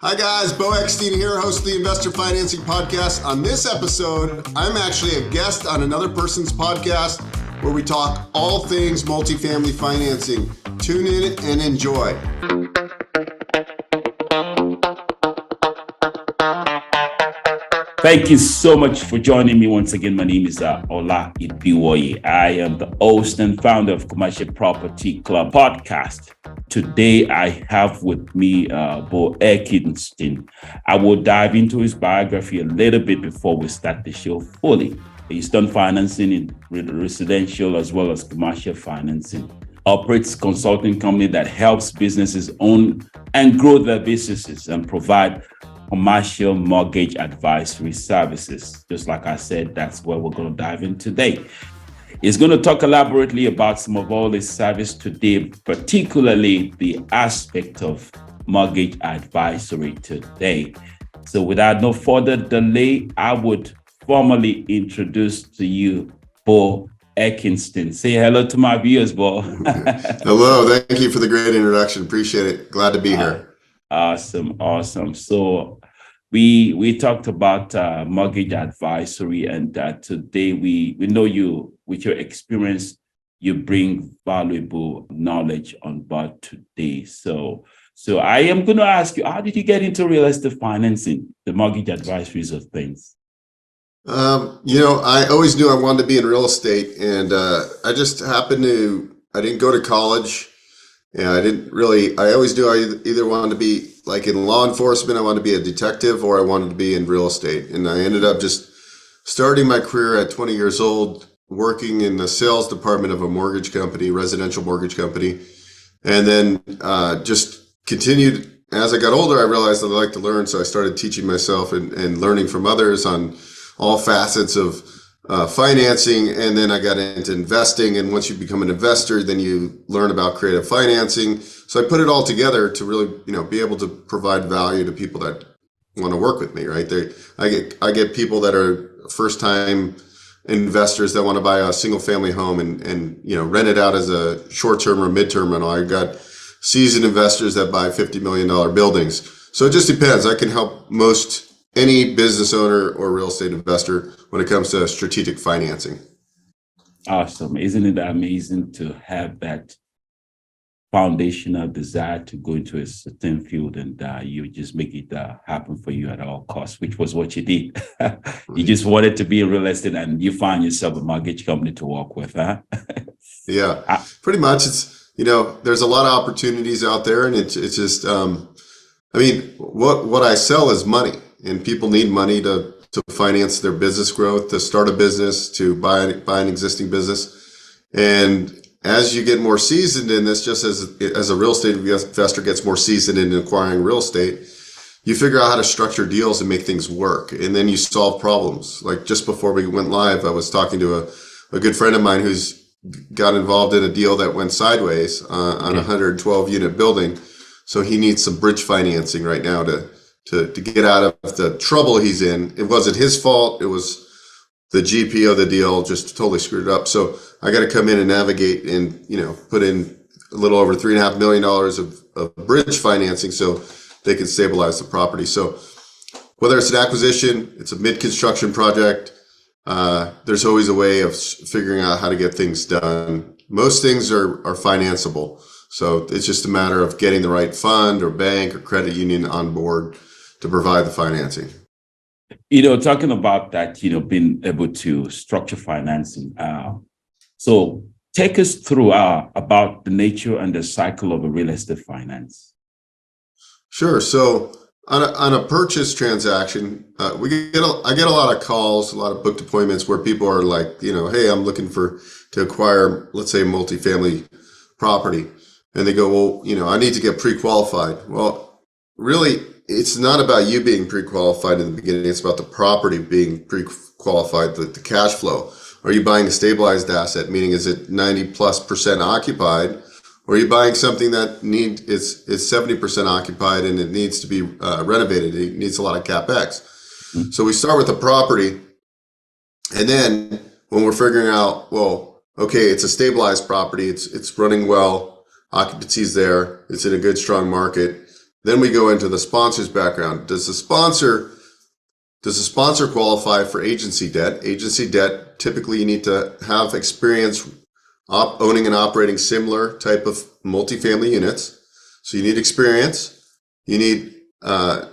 Hi guys, Beau Eckstein here, host of the Investor Financing Podcast. On this episode, I'm actually a guest on another person's podcast where we talk all things multifamily financing. Tune in and enjoy. Thank you so much for joining me once again. My name is Ola Ibiwoye. I am the host and founder of Commercial Property Club podcast. Today, I have with me Beau Eckstein. I will dive into his biography a little bit before we start the show fully. He's done financing in residential as well as commercial financing. Operates consulting company that helps businesses own and grow their businesses and provide commercial mortgage advisory services. Just like I said, that's where we're going to dive in today. He's going to talk elaborately about some of all his service today, particularly the aspect of mortgage advisory today. So without no further delay, I would formally introduce to you Beau Eckstein. Say hello to my viewers, Beau. Hello, thank you for the great introduction. Appreciate it. Glad to be here. Awesome. So we talked about mortgage advisory, and today we know you, with your experience, you bring valuable knowledge on board today. So I am going to ask you, how did you get into real estate financing, the mortgage advisories of things? I always knew I wanted to be in real estate, and I just happened to, I didn't go to college. Yeah, I always knew I either wanted to be like in law enforcement, I wanted to be a detective, or I wanted to be in real estate. And I ended up just starting my career at 20 years old, working in the sales department of a mortgage company, residential mortgage company. And then just continued. As I got older, I realized that I like to learn. So I started teaching myself and learning from others on all facets of financing, and then I got into investing. And once you become an investor, then you learn about creative financing. So I put it all together to really, be able to provide value to people that want to work with me. Right? I get people that are first-time investors that want to buy a single-family home and rent it out as a short-term or mid-term rental. I got seasoned investors that buy $50 million buildings. So it just depends. I can help any business owner or real estate investor when it comes to strategic financing. Awesome. Isn't it amazing to have that foundational desire to go into a certain field, and you just make it happen for you at all costs, which was what you did. You just wanted to be in real estate, and you find yourself a mortgage company to work with, huh? Yeah, pretty much. It's, there's a lot of opportunities out there, and it's just, what I sell is money. And people need money to finance their business growth, to start a business, to buy an existing business. And as you get more seasoned in this, just as a real estate investor gets more seasoned in acquiring real estate, you figure out how to structure deals and make things work. And then you solve problems. Like just before we went live, I was talking to a good friend of mine who's got involved in a deal that went sideways on a 112 unit building. So he needs some bridge financing right now to get out of the trouble he's in. It wasn't his fault. It was the GP of the deal just totally screwed it up. So I got to come in and navigate and, put in a little over $3.5 million of bridge financing so they can stabilize the property. So whether it's an acquisition, it's a mid-construction project, there's always a way of figuring out how to get things done. Most things are financeable. So it's just a matter of getting the right fund or bank or credit union on board to provide the financing. Talking about that, being able to structure financing. So take us through about the nature and the cycle of a real estate finance. Sure. So on a purchase transaction, I get a lot of calls, a lot of booked appointments where people are like, hey, I'm looking to acquire, let's say, multifamily property. And they go, well, I need to get pre-qualified. Well, really, it's not about you being pre-qualified in the beginning. It's about the property being pre-qualified, the cash flow. Are you buying a stabilized asset, meaning is it 90+% occupied? Or are you buying something that is 70% occupied and it needs to be renovated? It needs a lot of CapEx. Mm-hmm. So we start with the property. And then when we're figuring out, well, okay, it's a stabilized property. It's running well. Occupancy's there. It's in a good, strong market. Then we go into the sponsor's background. Does the sponsor qualify for agency debt? Agency debt, typically you need to have experience owning and operating similar type of multifamily units. So you need experience. You need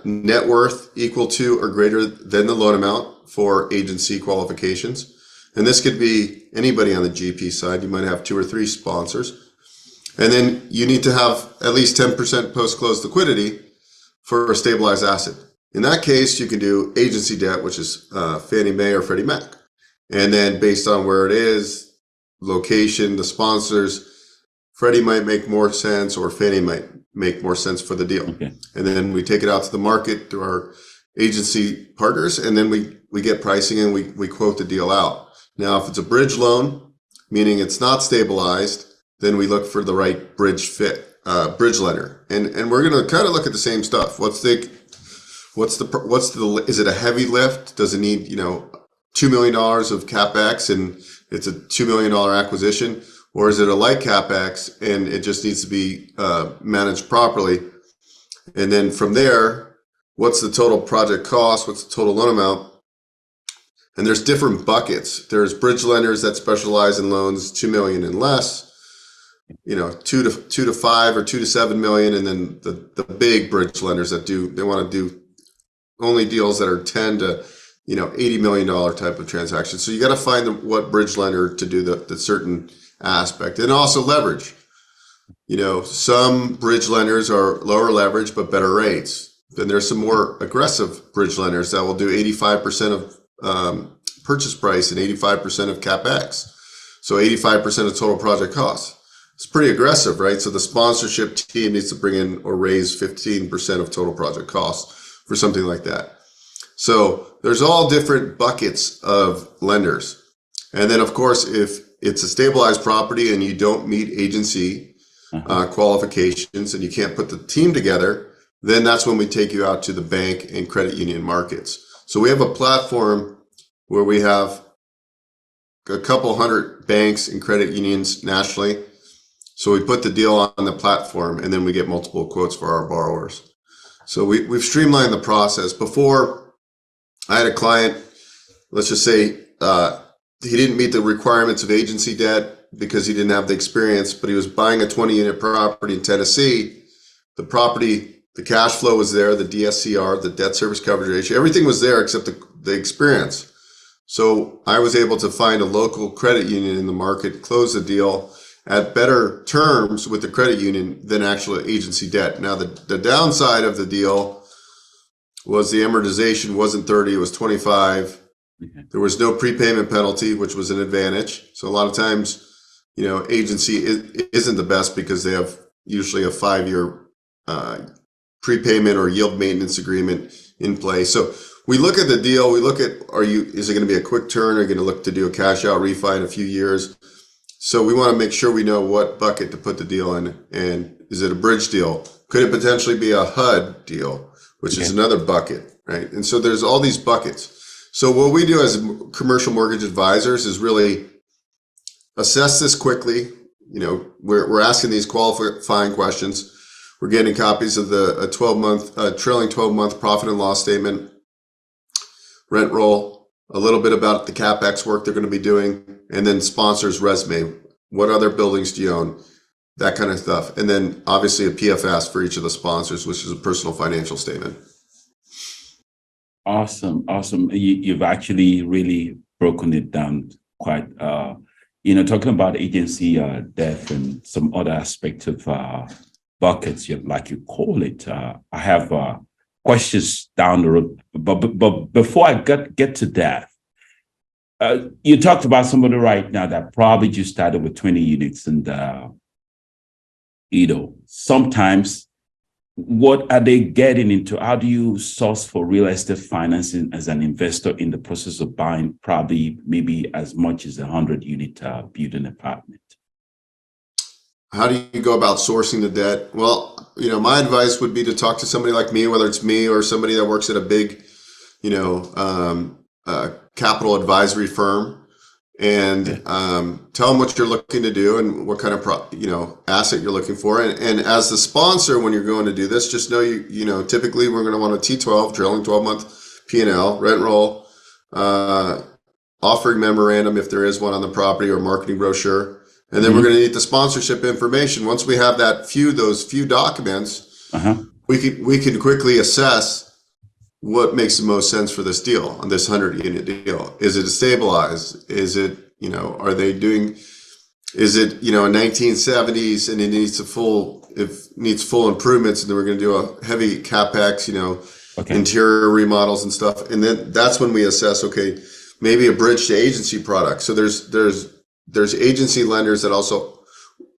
net worth equal to or greater than the loan amount for agency qualifications. And this could be anybody on the GP side. You might have 2 or 3 sponsors. And then you need to have at least 10% post-close liquidity for a stabilized asset. In that case, you can do agency debt, which is Fannie Mae or Freddie Mac. And then based on where it is, location, the sponsors, Freddie might make more sense or Fannie might make more sense for the deal. Okay. And then we take it out to the market through our agency partners, and then we get pricing and we quote the deal out. Now, if it's a bridge loan, meaning it's not stabilized, then we look for the right bridge lender. And we're going to kind of look at the same stuff. Is it a heavy lift? Does it need, $2 million of CapEx and it's a $2 million acquisition? Or is it a light CapEx and it just needs to be managed properly? And then from there, what's the total project cost? What's the total loan amount? And there's different buckets. There's bridge lenders that specialize in loans $2 million and less, 2 to 5 or 2 to 7 million. And then the big bridge lenders that they want to do only deals that are 10 to $80 million type of transactions. So you got to find what bridge lender to do the certain aspect. And also leverage. Some bridge lenders are lower leverage but better rates. Then there's some more aggressive bridge lenders that will do 85% of purchase price and 85% of CapEx. So 85% of total project costs. It's pretty aggressive, right? So the sponsorship team needs to bring in or raise 15% of total project costs for something like that. So there's all different buckets of lenders. And then, of course, if it's a stabilized property and you don't meet agency qualifications and you can't put the team together, then that's when we take you out to the bank and credit union markets. So we have a platform where we have a couple hundred banks and credit unions nationally. So we put the deal on the platform and then we get multiple quotes for our borrowers. So we've streamlined the process. Before, I had a client, let's just say he didn't meet the requirements of agency debt because he didn't have the experience, but he was buying a 20-unit property in Tennessee. The property, the cash flow was there, the DSCR, the debt service coverage ratio, everything was there except the experience. So I was able to find a local credit union in the market, close the deal at better terms with the credit union than actual agency debt. Now, the downside of the deal was the amortization wasn't 30, it was 25. Okay. There was no prepayment penalty, which was an advantage. So a lot of times, agency isn't the best because they have usually a 5-year prepayment or yield maintenance agreement in place. So we look at the deal, we look at, is it going to be a quick turn? Are you going to look to do a cash out refi in a few years? So we want to make sure we know what bucket to put the deal in. And is it a bridge deal? Could it potentially be a HUD deal, which is another bucket, right? And so there's all these buckets. So what we do as commercial mortgage advisors is really assess this quickly. We're asking these qualifying questions. We're getting copies of the trailing 12-month profit and loss statement, rent roll, a little bit about the CapEx work they're going to be doing, and then sponsor's resume. What other buildings do you own? That kind of stuff. And then obviously a PFS for each of the sponsors, which is a personal financial statement. Awesome. You've actually really broken it down quite, talking about agency debt and some other aspects of buckets, like you call it. I have questions down the road, but before I get to that, you talked about somebody right now that probably just started with 20 units, and sometimes. What are they getting into? How do you source for real estate financing as an investor in the process of buying probably maybe as much as 100-unit building apartment? How do you go about sourcing the debt? Well, my advice would be to talk to somebody like me, whether it's me or somebody that works at a big, capital advisory firm. and tell them what you're looking to do and what kind of asset you're looking for. And as the sponsor, when you're going to do this, just know typically we're going to want a T12, trailing 12-month P&L, rent roll, offering memorandum if there is one on the property, or marketing brochure. And then we're going to need the sponsorship information. Once we have those few documents, we can quickly assess what makes the most sense for this deal, on this 100-unit deal. Is it stabilized? Is it, are they doing, is it, a 1970s and it needs full improvements, and then we're going to do a heavy CapEx, interior remodels and stuff. And then that's when we assess, okay, maybe a bridge to agency product. So there's agency lenders that also,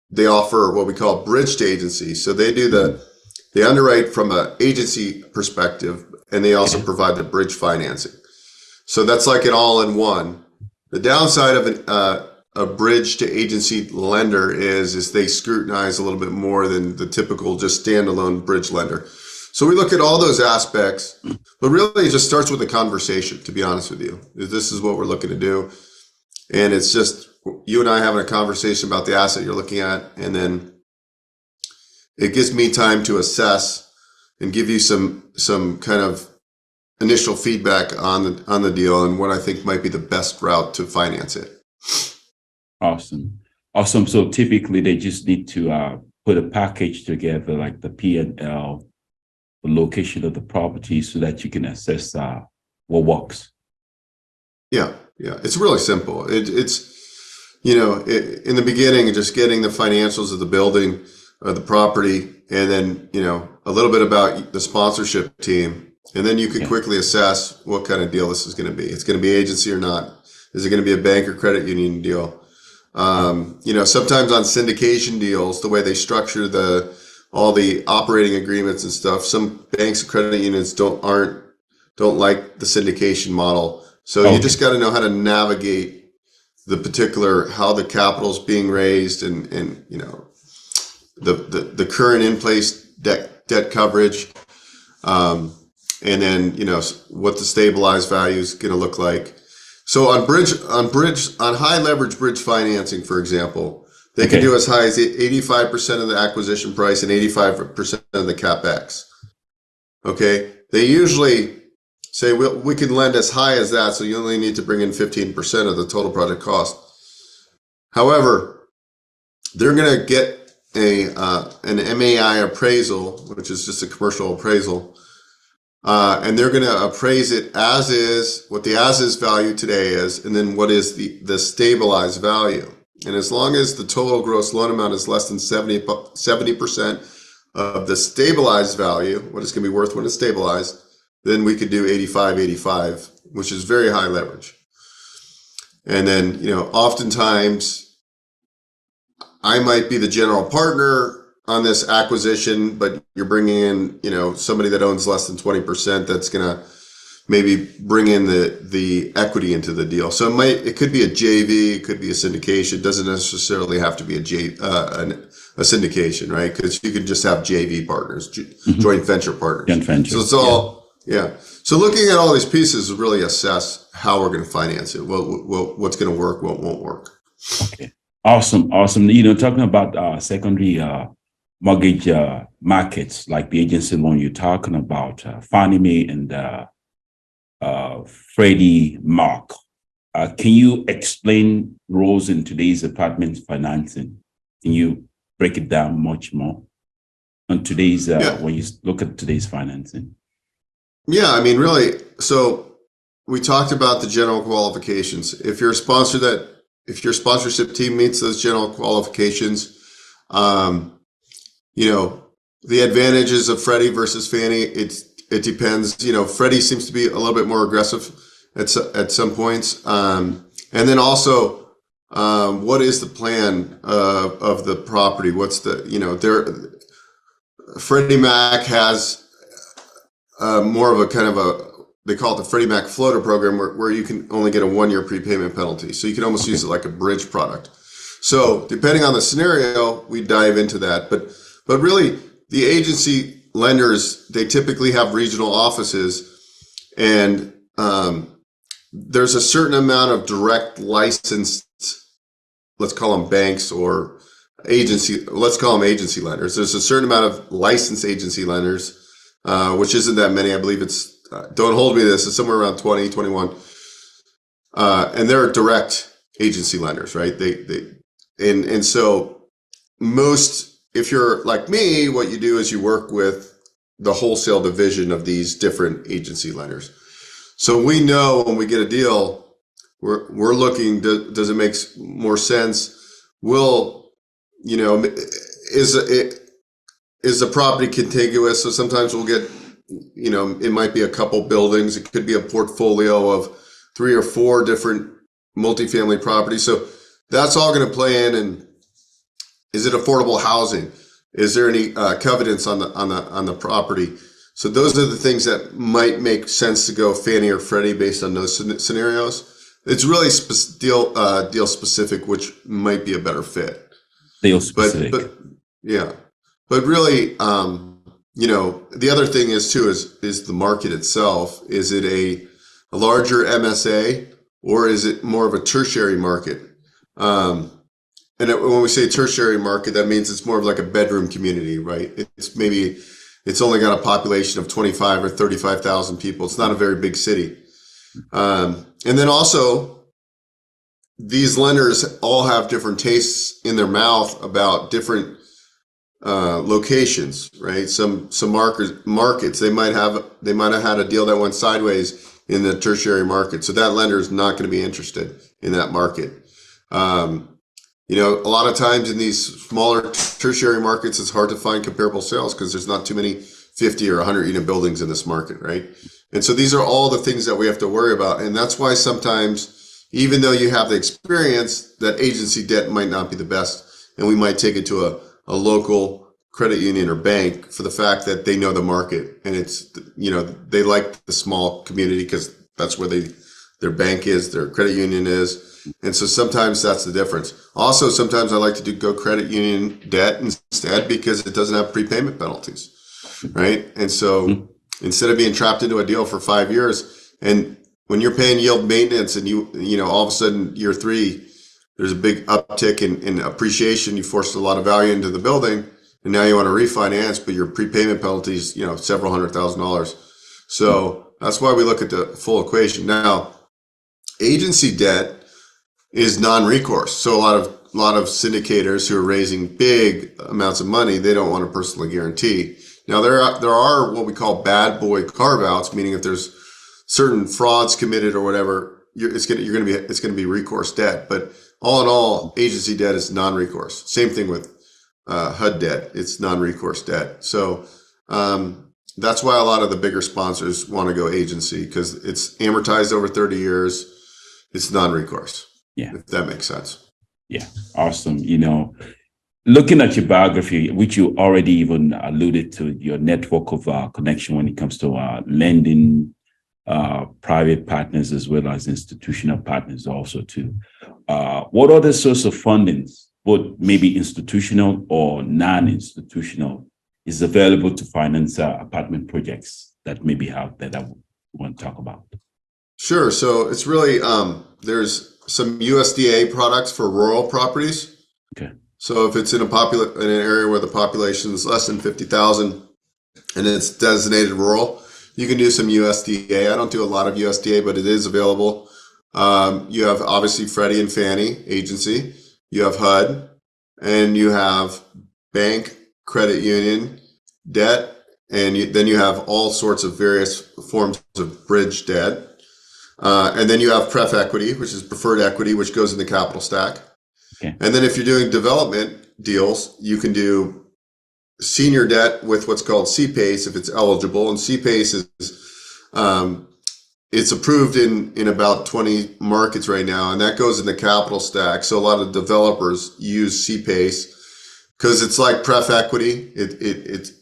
they offer what we call bridge to agency. So they underwrite from an agency perspective, and they also provide the bridge financing. So that's like an all-in-one. The downside of a bridge to agency lender is they scrutinize a little bit more than the typical just standalone bridge lender. So we look at all those aspects, but really it just starts with a conversation, to be honest with you. This is what we're looking to do. And it's just you and I having a conversation about the asset you're looking at, and then it gives me time to assess and give you some kind of initial feedback on the deal and what I think might be the best route to finance it. Awesome. So typically they just need to put a package together, like the P&L, the location of the property, so that you can assess what works. Yeah. It's really simple. It's in the beginning, just getting the financials of the building or the property, and then, a little bit about the sponsorship team. And then you can quickly assess what kind of deal this is going to be. It's going to be agency or not. Is it going to be a bank or credit union deal? Sometimes on syndication deals, the way they structure all the operating agreements and stuff, some banks and credit unions don't like the syndication model. So you just got to know how to navigate the particular, how the capital is being raised, and the current in place debt coverage, and then what the stabilized value is going to look like. So on high leverage bridge financing, for example, they can do as high as 85% of the acquisition price and 85% of the CapEx. Okay, they usually say we can lend as high as that, so you only need to bring in 15% of the total project cost. However, they're going to get an MAI appraisal, which is just a commercial appraisal, and they're going to appraise it as is, what the as is value today is, and then what is the stabilized value. And as long as the total gross loan amount is less than 70% of the stabilized value, what it's going to be worth when it's stabilized, then we could do 85, which is very high leverage. And then, oftentimes I might be the general partner on this acquisition, but you're bringing in, somebody that owns less than 20% that's going to maybe bring in the equity into the deal. So it could be a JV, it could be a syndication. It doesn't necessarily have to be a syndication, right? Because you could just have JV partners, joint venture partners. Joint venture. So it's all, So looking at all these pieces really assess how we're going to finance it, what's going to work, what won't work. Okay. Awesome. Talking about secondary mortgage markets, like the agency loan you're talking about, Fannie Mae and Freddie Mac. Can you explain roles in today's apartment financing? Can you break it down much more on today's when you look at today's financing? Yeah, I mean, really. So we talked about the general qualifications. If your sponsorship team meets those general qualifications, the advantages of Freddie versus Fannie, it depends. Freddie seems to be a little bit more aggressive at some points. And then also, what is the plan of the property? What's Freddie Mac has more of a kind of they call it the Freddie Mac floater program, where you can only get a 1-year prepayment penalty. So you can almost use it like a bridge product. So depending on the scenario, we dive into that. But really, the agency lenders, they typically have regional offices, and there's a certain amount of direct licensed, let's call them banks or agency, let's call them agency lenders. There's a certain amount of licensed agency lenders, which isn't that many. I believe it's, don't hold me to this, it's somewhere around 20, 21. And they're direct agency lenders, right? And so most, if you're like me, what you do is you work with the wholesale division of these different agency lenders. So we know when we get a deal, we're looking, does it make more sense? Is the property contiguous? So sometimes we'll get, it might be a couple buildings. It could be a portfolio of 3 or 4 different multifamily properties. So that's all going to play in. And is it affordable housing? Is there any covenants on the property? So those are the things that might make sense to go Fannie or Freddie based on those scenarios. It's really deal specific, which might be a better fit. Deal specific. But yeah, but really, the other thing is too is the market itself. Is it a larger MSA or is it more of a tertiary market? And when we say tertiary market, that means it's more of like a bedroom community, right? It's only got a population of 25 or 35,000 people. It's not a very big city. And then also, these lenders all have different tastes in their mouth about different locations, right? Some markets they might have had a deal that went sideways in the tertiary market, so that lender is not going to be interested in that market. A lot of times in these smaller tertiary markets, it's hard to find comparable sales because there's not too many 50 or 100 unit buildings in this market, right? And so these are all the things that we have to worry about. And that's why sometimes, even though you have the experience, that agency debt might not be the best. And we might take it to a local credit union or bank for the fact that they know the market. And it's, they like the small community because that's where their bank is, their credit union is. And so sometimes that's the difference. Also, sometimes I like to go credit union debt instead because it doesn't have prepayment penalties, right? And so instead of being trapped into a deal for 5 years, and when you're paying yield maintenance and all of a sudden year 3, there's a big uptick in appreciation, you forced a lot of value into the building, and now you want to refinance, but your prepayment penalties, several $100,000. So that's why we look at the full equation. Now, agency debt is non-recourse. So a lot of syndicators who are raising big amounts of money, they don't want to personally guarantee. Now there are what we call bad boy carve-outs, meaning if there's certain frauds committed or whatever, it's going to be recourse debt. But all in all, agency debt is non-recourse. Same thing with HUD debt; it's non-recourse debt. So that's why a lot of the bigger sponsors want to go agency because it's amortized over 30 years. It's non-recourse. Yeah, if that makes sense. Yeah, awesome. Looking at your biography, which you already even alluded to, your network of connection when it comes to lending, private partners as well as institutional partners also too. What other source of fundings, both maybe institutional or non-institutional, is available to finance apartment projects that maybe have that I want to talk about? Sure. So it's really, there's some USDA products for rural properties. Okay. So if it's in an area where the population is less than 50,000 and it's designated rural, you can do some USDA. I don't do a lot of USDA, but it is available. You have obviously Freddie and Fannie agency. You have HUD, and you have bank, credit union, debt, and then you have all sorts of various forms of bridge debt. And then you have pref equity, which is preferred equity, which goes in the capital stack. Okay. And then if you're doing development deals, you can do senior debt with what's called C-PACE if it's eligible. And C-PACE is, it's approved in about 20 markets right now, and that goes in the capital stack. So a lot of developers use C-PACE because it's like pref equity. It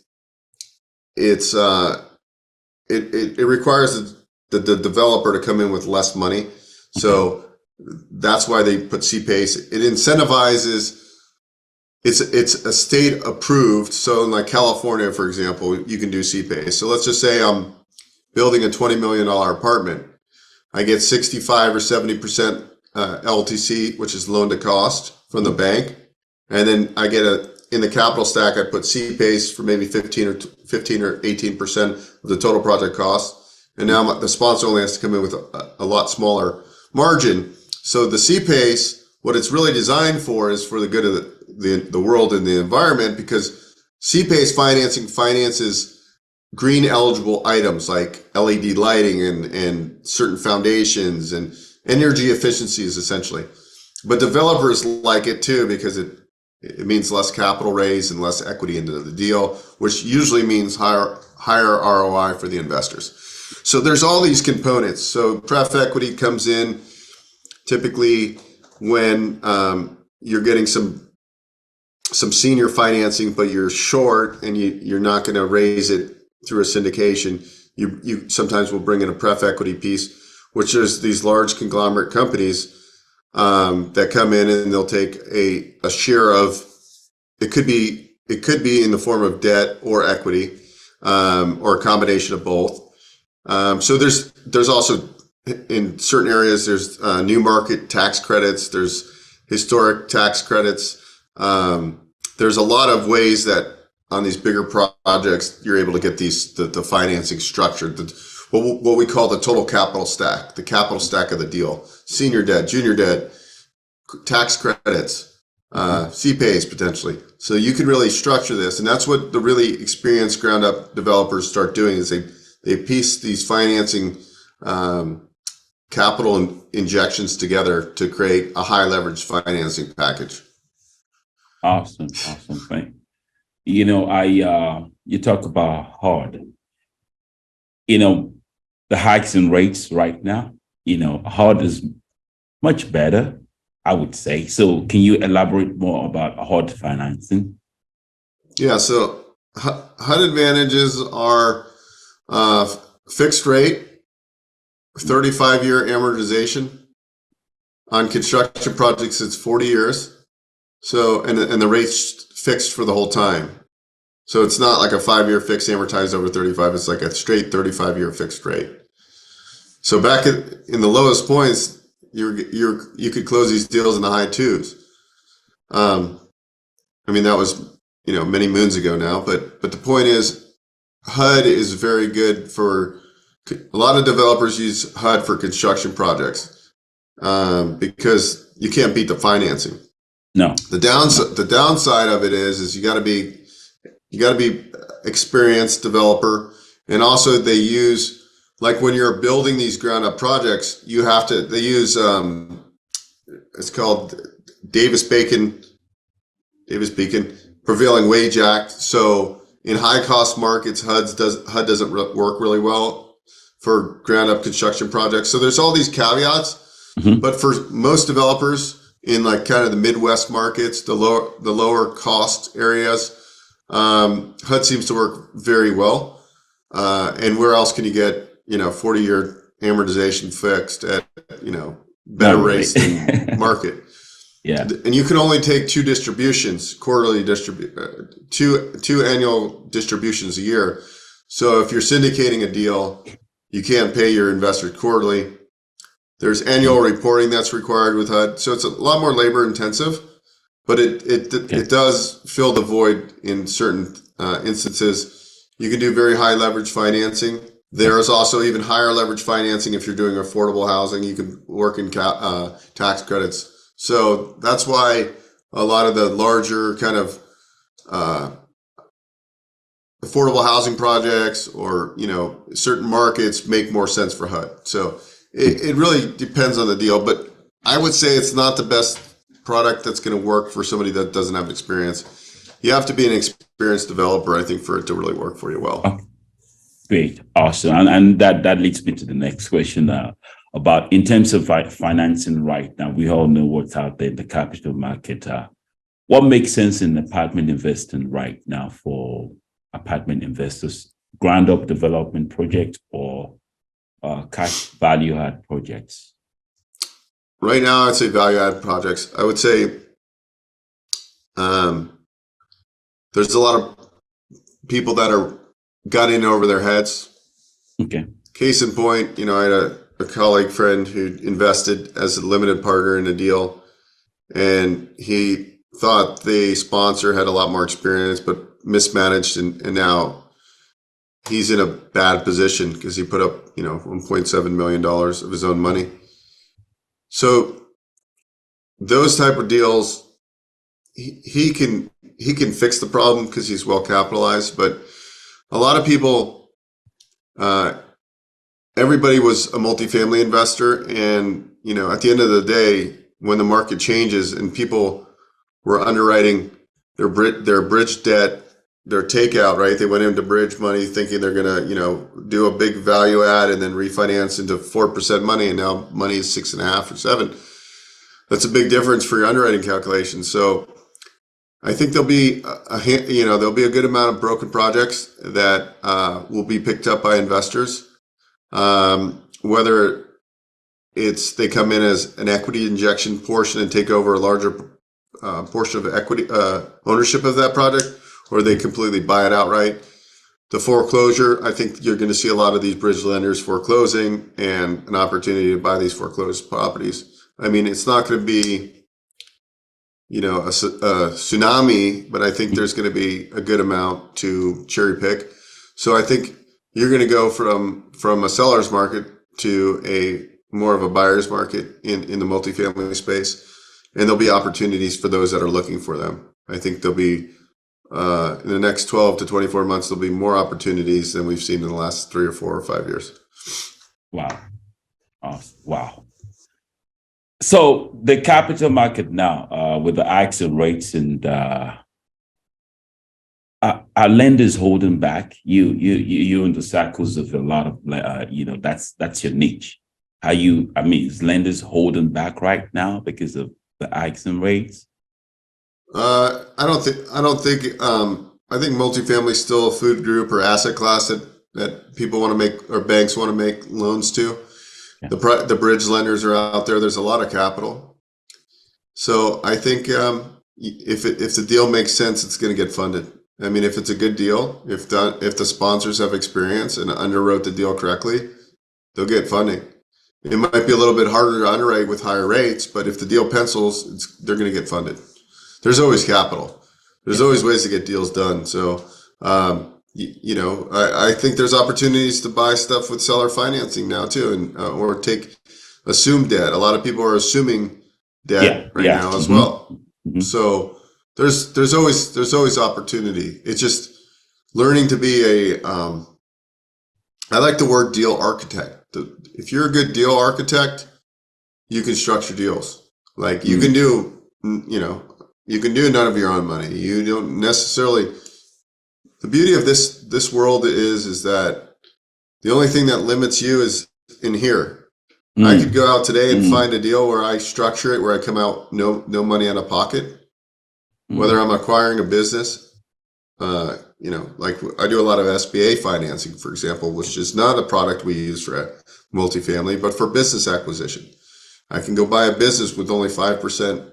requires the developer to come in with less money. So that's why they put C-PACE. It incentivizes, it's a state approved. So in like California, for example, you can do C-PACE. So let's just say I'm building a $20 million apartment. I get 65 or 70% LTC, which is loan to cost from the bank. And then I get in the capital stack, I put C-PACE for maybe 15 or 18% of the total project cost. And now the sponsor only has to come in with a lot smaller margin. So the C-PACE, what it's really designed for is for the good of the world and the environment, because C-PACE financing finances green eligible items like LED lighting and certain foundations and energy efficiencies essentially. But developers like it too, because it means less capital raise and less equity into the deal, which usually means higher ROI for the investors. So there's all these components. So pref equity comes in typically when you're getting some senior financing, but you're short and you're not going to raise it through a syndication. You sometimes will bring in a pref equity piece, which is these large conglomerate companies that come in and they'll take a share of, it could be in the form of debt or equity, or a combination of both. So there's also in certain areas, there's new market tax credits, there's historic tax credits. There's a lot of ways that on these bigger projects, you're able to get the financing structured, what we call the total capital stack, the capital stack of the deal, senior debt, junior debt, tax credits, C-PACE potentially. So you can really structure this. And that's what the really experienced ground up developers start doing is they piece these financing capital injections together to create a high leverage financing package. Awesome. Thank you. You talk about HUD. The hikes in rates right now, HUD is much better, I would say. So can you elaborate more about HUD financing? Yeah, so HUD advantages are fixed rate, 35-year amortization. On construction projects, it's 40 years. So, and the rate's fixed for the whole time. So it's not like a 5-year fixed amortized over 35. It's like a straight 35-year fixed rate. So back in the lowest points, you could close these deals in the high twos. That was, many moons ago now, but the point is HUD is very good for a lot of developers use HUD for construction projects, because you can't beat the financing. No. The downside of it is you got to be experienced developer, and also they use, like when you're building these ground up projects, they use it's called Davis-Bacon Prevailing Wage Act. So in high cost markets, HUD doesn't work really well for ground up construction projects. So there's all these caveats, but for most developers in like kind of the Midwest markets, the lower cost areas, HUD seems to work very well. And where else can you get, 40-year amortization fixed at, better rates than market? Yeah. And you can only take two distributions, two annual distributions a year. So if you're syndicating a deal, you can't pay your investor quarterly. There's annual reporting that's required with HUD. So it's a lot more labor intensive, but it does fill the void in certain instances. You can do very high leverage financing. There is also even higher leverage financing if you're doing affordable housing. You can work in tax credits. So that's why a lot of the larger kind of affordable housing projects or, certain markets make more sense for HUD. So it really depends on the deal, but I would say it's not the best product that's going to work for somebody that doesn't have experience. You have to be an experienced developer, I think, for it to really work for you well. Okay. Great. Awesome. And that leads me to the next question about in terms of financing right now. We all know what's out there in the capital market. What makes sense in apartment investing right now for apartment investors? Ground up development project or cash value add projects? Right now, I'd say value add projects. I would say there's a lot of people that got in over their heads. Okay. Case in point, I had a colleague friend who invested as a limited partner in a deal, and he thought the sponsor had a lot more experience, but mismanaged, and now he's in a bad position because he put up, $1.7 million of his own money. So those type of deals, he can fix the problem because he's well capitalized. But a lot of people, everybody was a multifamily investor, and at the end of the day, when the market changes and people were underwriting their bridge debt, their takeout, right? They went into bridge money thinking they're gonna, do a big value add and then refinance into 4% money, and now money is 6.5 or 7. That's a big difference for your underwriting calculations. So I think there'll be there'll be a good amount of broken projects that will be picked up by investors, whether they come in as an equity injection portion and take over a larger portion of equity ownership of that project, or they completely buy it outright. The foreclosure, I think you're going to see a lot of these bridge lenders foreclosing and an opportunity to buy these foreclosed properties. I mean, it's not going to be, a tsunami, but I think there's going to be a good amount to cherry pick. So I think you're going to go from a seller's market to a more of a buyer's market in the multifamily space, and there'll be opportunities for those that are looking for them. I think there'll be in the next 12 to 24 months, there'll be more opportunities than we've seen in the last 3 or 4 or 5 years. Wow. Awesome. Wow. So the capital market now, with the hikes and rates, and are lenders holding back? You in the circles of a lot of, that's your niche. Is lenders holding back right now because of the hikes and rates? I think multifamily is still a food group or asset class that people want to make, or banks want to make loans to. Yeah. The bridge lenders are out there. There's a lot of capital. So I think if the deal makes sense, it's going to get funded. I mean, if it's a good deal, if the sponsors have experience and underwrote the deal correctly, they'll get funding. It might be a little bit harder to underwrite with higher rates, but if the deal pencils, they're going to get funded. There's always capital. There's always ways to get deals done. So, I think there's opportunities to buy stuff with seller financing now too, and or take assumed debt. A lot of people are assuming debt now as well. Mm-hmm. So there's always opportunity. It's just learning to be I like the word deal architect. If you're a good deal architect, you can structure deals. Like you can do, you can do none of your own money. You don't necessarily. The beauty of this world is that the only thing that limits you is in here. I could go out today and find a deal where I structure it, where I come out no money out of pocket. Whether I'm acquiring a business, like I do a lot of SBA financing, for example, which is not a product we use for multifamily, but for business acquisition. I can go buy a business with only 5%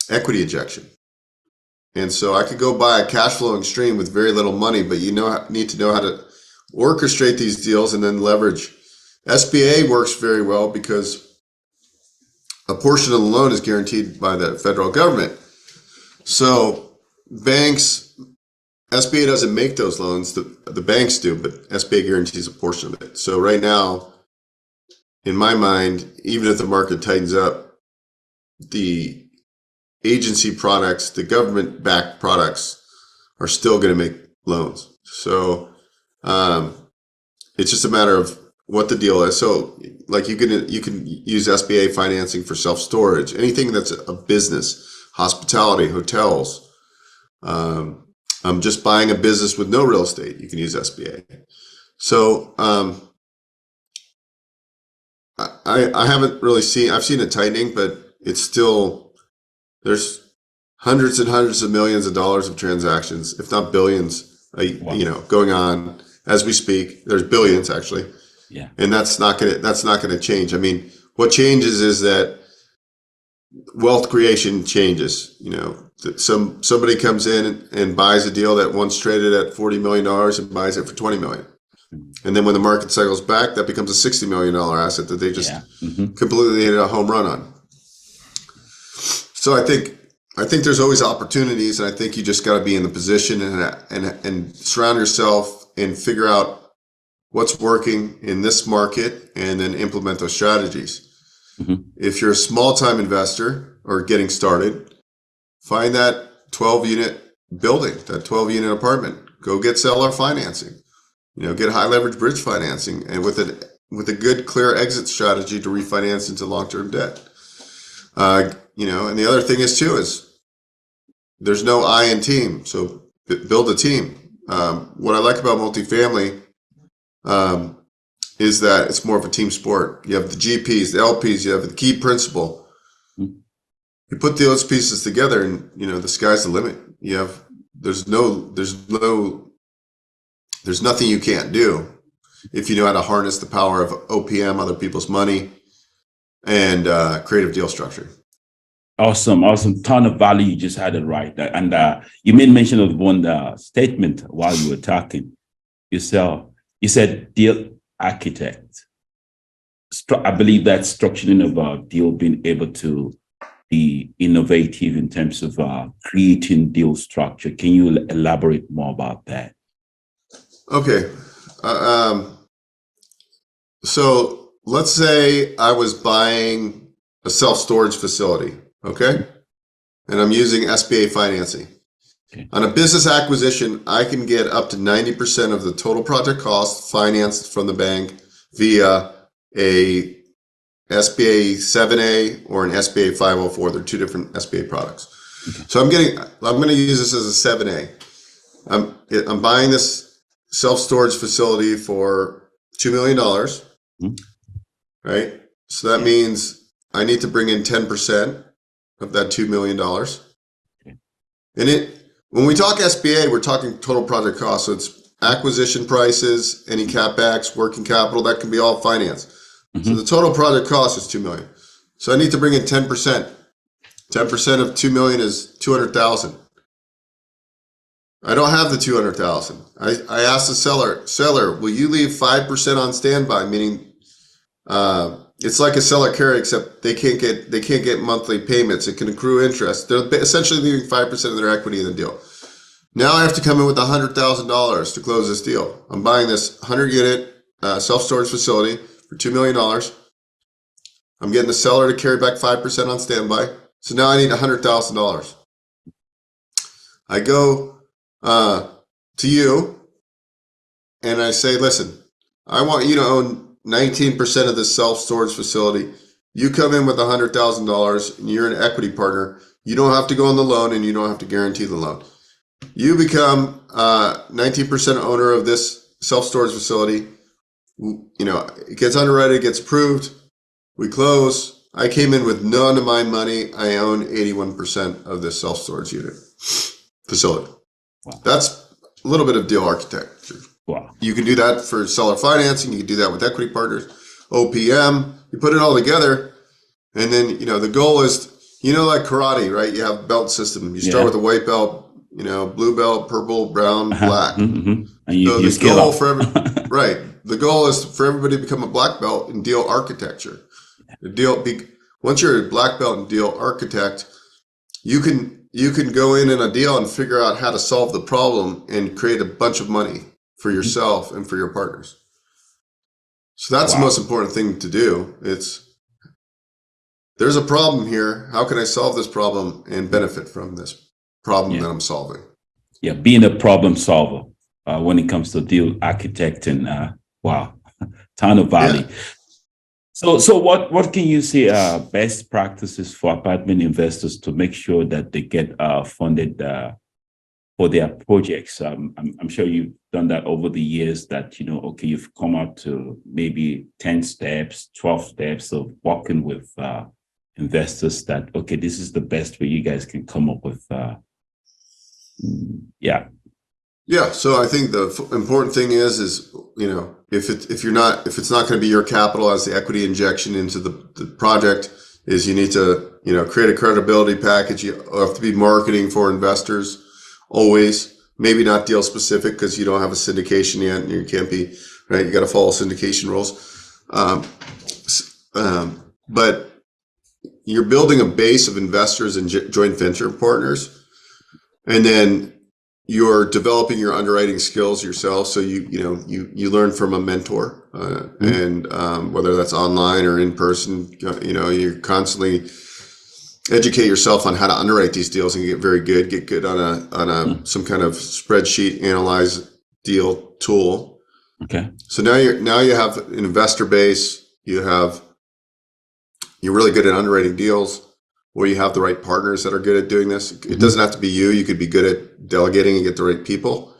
equity injection. And so I could go buy a cash flowing stream with very little money, but need to know how to orchestrate these deals and then leverage. SBA works very well because a portion of the loan is guaranteed by the federal government. So banks, SBA doesn't make those loans, the banks do, but SBA guarantees a portion of it. So right now, in my mind, even if the market tightens up, the agency products, the government-backed products are still going to make loans. So it's just a matter of what the deal is. So like you can use SBA financing for self-storage, anything that's a business, hospitality, hotels. I'm just buying a business with no real estate. You can use SBA. So I haven't really I've seen it tightening, but it's still, there's hundreds and hundreds of millions of dollars of transactions, if not billions, going on as we speak. There's billions actually. Yeah. And that's not gonna change. I mean, what changes is that wealth creation changes. Somebody comes in and buys a deal that once traded at $40 million and buys it for $20 million. And then when the market cycles back, that becomes a $60 million asset that they just completely hit a home run on. So I think there's always opportunities, and I think you just got to be in the position and surround yourself and figure out what's working in this market and then implement those strategies. If you're a small time investor or getting started, find that 12-unit building, that 12-unit apartment. Go get seller financing. Get high leverage bridge financing, and with a good, clear exit strategy to refinance into long-term debt. And the other thing is there's no I in team, so build a team. What I like about multifamily is that it's more of a team sport. You have the GPs, the LPs, you have the key principal. You put those pieces together, and the sky's the limit. There's nothing you can't do if you know how to harness the power of OPM, other people's money, and creative deal structure. Awesome. Ton of value. You just had it right. And you made mention of one statement while you were talking. You said deal architect. I believe that structuring of a deal, being able to be innovative in terms of creating deal structure. Can you elaborate more about that? Okay. So let's say I was buying a self-storage facility, okay? And I'm using SBA financing. Okay. On a business acquisition, I can get up to 90% of the total project cost financed from the bank via a SBA 7A or an SBA 504. They're two different SBA products. Okay. So I'm going to use this as a 7A. I'm buying this self-storage facility for $2 million, right? So that means I need to bring in 10% of that $2 million. Okay. And when we talk SBA, we're talking total project cost. So it's acquisition prices, any CapEx, working capital, that can be all financed. So the total project cost is $2 million. So I need to bring in 10%. 10% of $2 million is $200,000. I don't have the $200,000. I asked the seller, will you leave 5% on standby? Meaning, it's like a seller carry, except they can't get monthly payments. It can accrue interest. They're essentially leaving 5% of their equity in the deal. Now I have to come in with $100,000 to close this deal. I'm buying this 100-unit self-storage facility for $2 million. I'm getting the seller to carry back 5% on standby. So now I need $100,000. I go to you and I say, listen, I want you to own 19% of this self-storage facility. You come in with $100,000 and you're an equity partner. You don't have to go on the loan and you don't have to guarantee the loan. You become 19% owner of this self-storage facility. It gets underwritten, it gets approved. We close. I came in with none of my money. I own 81% of this self-storage unit facility. Wow. That's a little bit of deal architecture. Wow. You can do that for seller financing. You can do that with equity partners, OPM. You put it all together, and then the goal is like karate, right? You have belt system. You start with a white belt, blue belt, purple, brown, black. And So you the scale goal up. right. The goal is for everybody to become a black belt in deal architecture. Once you're a black belt in deal architect, you can go in a deal and figure out how to solve the problem and create a bunch of money for yourself and for your partners. So that's the most important thing to do. There's a problem here. How can I solve this problem and benefit from this problem that I'm solving? Yeah, being a problem solver when it comes to deal architecting. Ton of value. Yeah. So what can you say best practices for apartment investors to make sure that they get funded for their projects? I'm sure you've done that over the years, that you've come out to maybe 10 steps, 12 steps of working with investors that this is the best way you guys can come up with So I think the important thing is if it's not going to be your capital as the equity injection into the project, is you need to create a credibility package. You have to be marketing for investors always. Maybe not deal specific because you don't have a syndication yet and you can't be right? You got to follow syndication rules. But you're building a base of investors and joint venture partners, and then you're developing your underwriting skills yourself. So you learn from a mentor, and whether that's online or in person, you constantly educate yourself on how to underwrite these deals and get good on a some kind of spreadsheet analyze deal tool. Okay. So now you have an investor base. You're really good at underwriting deals, or you have the right partners that are good at doing this. It doesn't have to be you. You could be good at delegating and get the right people.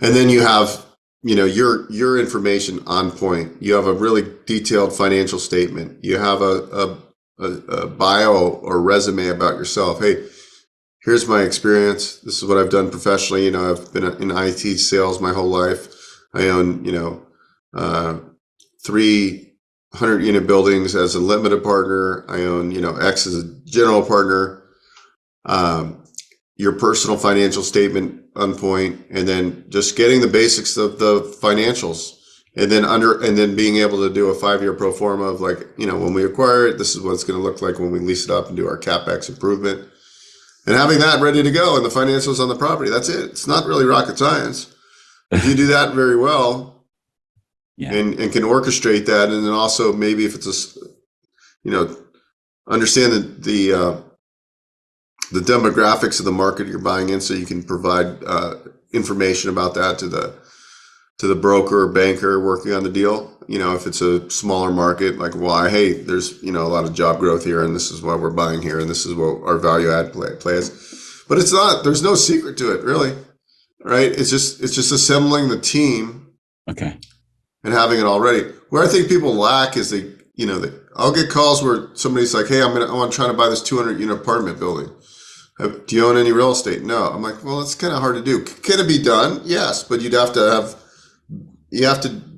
And then you have, your information on point. You have a really detailed financial statement. You have a bio or resume about yourself. Hey, here's my experience. This is what I've done professionally. I've been in IT sales my whole life. I own, 300-unit buildings as a limited partner. I own, X as a general partner. Your personal financial statement on point, and then just getting the basics of the financials, and then being able to do a 5-year pro forma of when we acquire it, this is what it's going to look like when we lease it up and do our CapEx improvement, and having that ready to go and the financials on the property. That's it. It's not really rocket science. If you do that very well, and can orchestrate that, and then also maybe if it's understand the demographics of the market you're buying in, so you can provide information about that to the broker or banker working on the deal. If it's a smaller market, hey, there's a lot of job growth here, and this is why we're buying here, and this is what our value add play is. But it's not. There's no secret to it, really, right? It's just assembling the team. Okay. And having it already. Where I think people lack is I'll get calls where somebody's like, hey, I'm trying to buy this 200-unit apartment building. Do you own any real estate? No. I'm like, well, it's kind of hard to do. Can it be done? Yes, but you have to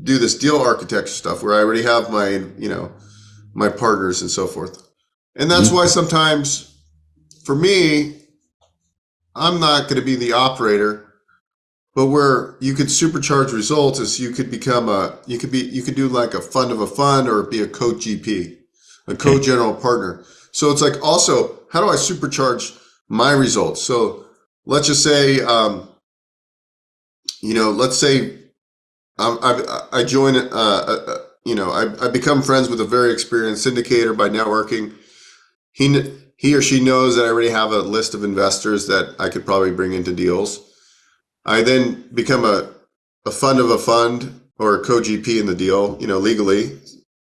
do this deal architecture stuff where I already have my partners and so forth. And that's why sometimes for me, I'm not going to be the operator. But where you could supercharge results is you could become you could do like a fund of a fund, or be a co-GP, a co-general partner. So it's like, also, how do I supercharge my results? So let's just say, let's say I join, I become friends with a very experienced syndicator by networking. He or she knows that I already have a list of investors that I could probably bring into deals. I then become a fund of a fund, or a co-GP in the deal, legally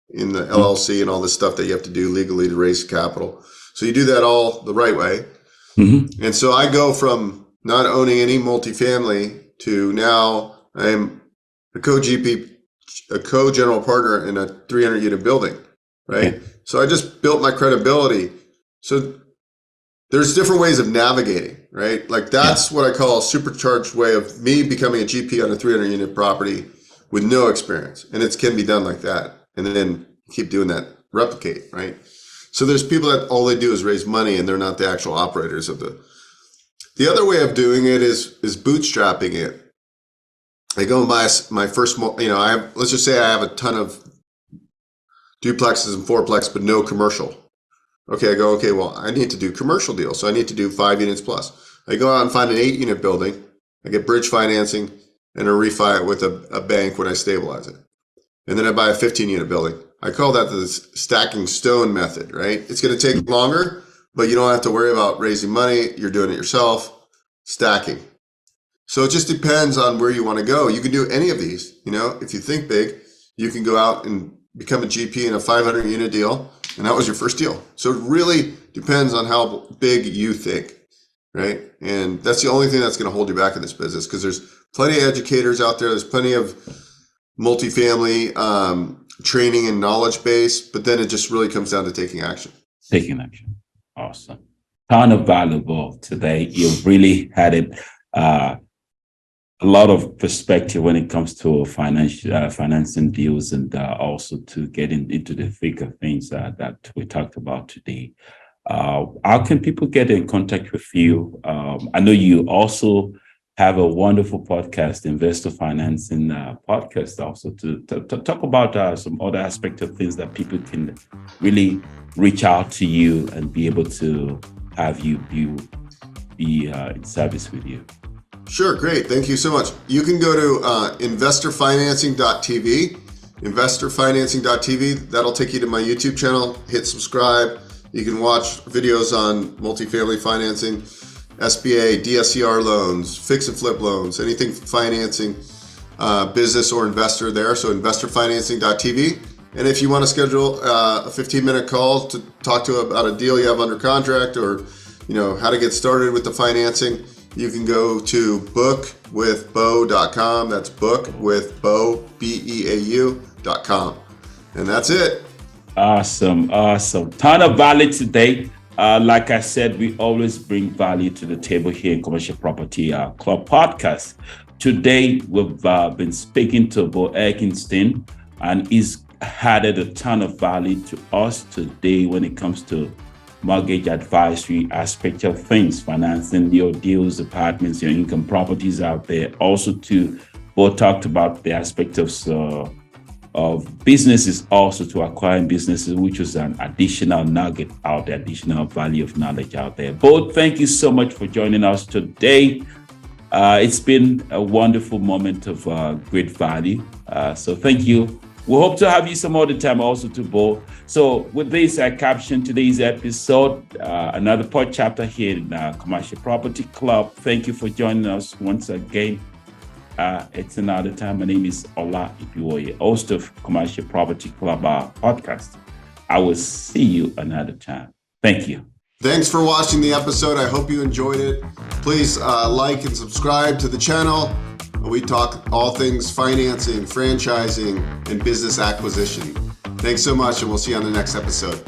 in the LLC and all this stuff that you have to do legally to raise capital. So you do that all the right way. Mm-hmm. And so I go from not owning any multifamily to now I'm a co-GP, a co-general partner in a 300-unit building, right? Okay. So I just built my credibility. So there's different ways of navigating, right? That's what I call a supercharged way of me becoming a GP on a 300-unit property with no experience. And it can be done like that. And then keep doing that, replicate, right? So there's people that all they do is raise money, and they're not the actual operators of the other way of doing it is bootstrapping it. I go and buy my first, let's just say I have a ton of duplexes and fourplex, but no commercial. Okay, I go, well, I need to do commercial deals. So I need to do 5 units plus. I go out and find an 8-unit building. I get bridge financing and I refi it with a bank when I stabilize it. And then I buy a 15-unit building. I call that the stacking stone method, right? It's going to take longer, but you don't have to worry about raising money. You're doing it yourself, stacking. So it just depends on where you want to go. You can do any of these. If you think big, you can go out and become a GP in a 500-unit deal. And that was your first deal. So it really depends on how big you think, right? And that's the only thing that's going to hold you back in this business, because there's plenty of educators out there. There's plenty of multifamily training and knowledge base, but then it just really comes down to taking action. Taking action. Awesome. Ton of valuable today. You've really had it. A lot of perspective when it comes to financing deals, and also to getting into the thick of things that we talked about today. How can people get in contact with you? I know you also have a wonderful podcast, Investor Financing podcast, also to talk about some other aspect of things that people can really reach out to you and be able to have you be in service with you. Sure, great. Thank you so much. You can go to investorfinancing.tv, investorfinancing.tv. That'll take you to my YouTube channel. Hit subscribe. You can watch videos on multifamily financing, SBA, DSCR loans, fix and flip loans, anything financing, business or investor there. So investorfinancing.tv. And if you want to schedule a 15-minute call to talk to about a deal you have under contract, or how to get started with the financing, you can go to bookwithbeau.com. That's bookwithbeau, BEAU.com. And that's it. Awesome. Ton of value today. Like I said, we always bring value to the table here in Commercial Property Club Podcast. Today, we've been speaking to Beau Eckstein, and he's added a ton of value to us today when it comes to mortgage advisory aspect of things, financing your deals, apartments, your income properties out there. Also, Beau talked about the aspect of businesses, also to acquiring businesses, which was an additional nugget out there, additional value of knowledge out there. Beau, thank you so much for joining us today. It's been a wonderful moment of great value. So thank you. We hope to have you some other time also to Beau. So with this, I captioned today's episode, another pod chapter here in Commercial Property Club. Thank you for joining us once again. It's another time. My name is Ola Ibiwoye, host of Commercial Property Club podcast. I will see you another time. Thank you. Thanks for watching the episode. I hope you enjoyed it. Please like and subscribe to the channel. We talk all things financing, franchising, and business acquisition. Thanks so much, and we'll see you on the next episode.